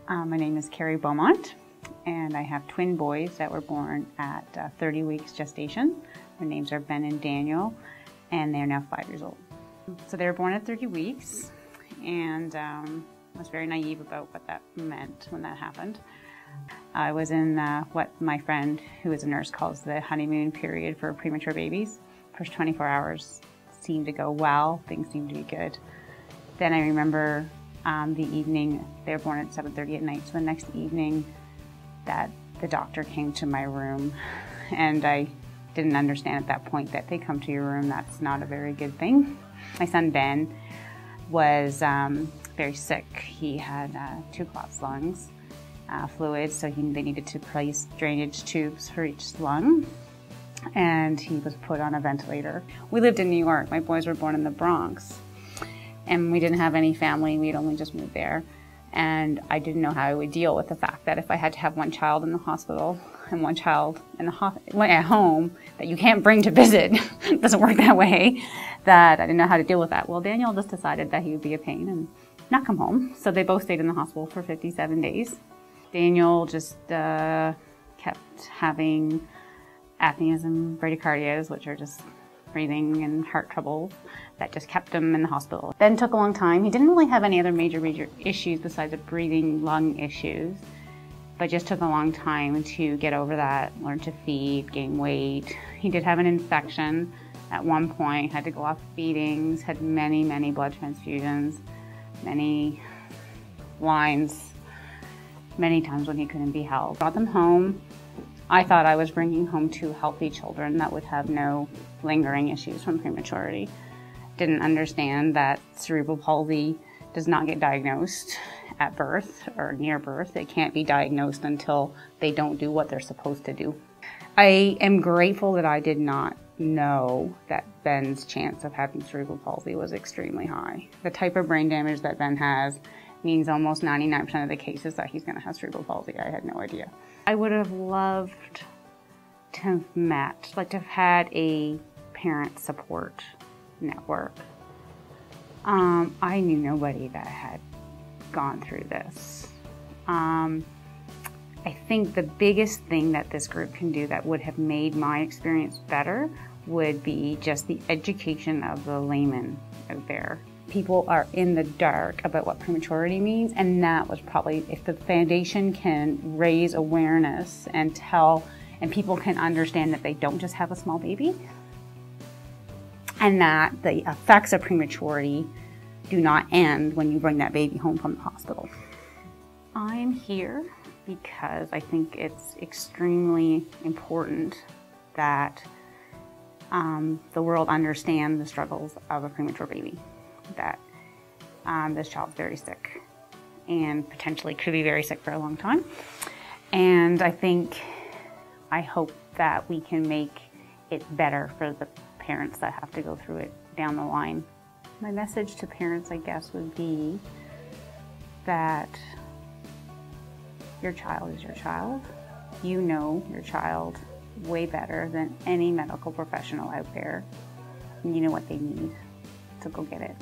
My name is Cary Beaumont, and I have twin boys that were born at 30 weeks gestation. Their names are Ben and Daniel, and they're now 5 years old. So they were born at 30 weeks, and I was very naive about what that meant when that happened. I was in what my friend, who is a nurse, calls the honeymoon period for premature babies. First 24 hours seemed to go well, things seemed to be good. Then I remember the evening, they were born at 7:30 at night, so the next evening that the doctor came to my room, and I didn't understand at that point that they come to your room, that's not a very good thing. My son Ben was very sick. He had 2 clots lungs, fluids, so they needed to place drainage tubes for each lung, and he was put on a ventilator. We lived in New York. My boys were born in the Bronx, and we didn't have any family. We'd only just moved there, and I didn't know how I would deal with the fact that if I had to have one child in the hospital and one child in at home that you can't bring to visit, it doesn't work that way, that I didn't know how to deal with that. Well, Daniel just decided that he would be a pain and not come home, so they both stayed in the hospital for 57 days. Daniel just kept having apneas and bradycardias, which are just breathing and heart trouble that just kept him in the hospital. Ben took a long time. He didn't really have any other major issues besides the breathing lung issues, but just took a long time to get over that, learn to feed, gain weight. He did have an infection at one point, had to go off feedings, had many, many blood transfusions, many lines, many times when he couldn't be held. Brought them home. I thought I was bringing home 2 healthy children that would have no lingering issues from prematurity. Didn't understand that cerebral palsy does not get diagnosed at birth or near birth. It can't be diagnosed until they don't do what they're supposed to do. I am grateful that I did not know that Ben's chance of having cerebral palsy was extremely high. The type of brain damage that Ben has means almost 99% of the cases that he's going to have cerebral palsy. I had no idea. I would have loved to have met, like to have had a parent support network. I knew nobody that had gone through this. I think the biggest thing that this group can do that would have made my experience better would be just the education of the layman out there. People are in the dark about what prematurity means, and that was probably, if the foundation can raise awareness and people can understand that they don't just have a small baby, and that the effects of prematurity do not end when you bring that baby home from the hospital. I'm here because I think it's extremely important that the world understand the struggles of a premature baby. That this child's very sick and potentially could be very sick for a long time. And I hope that we can make it better for the parents that have to go through it down the line. My message to parents, I guess, would be that your child is your child. You know your child way better than any medical professional out there. And you know what they need, so go get it.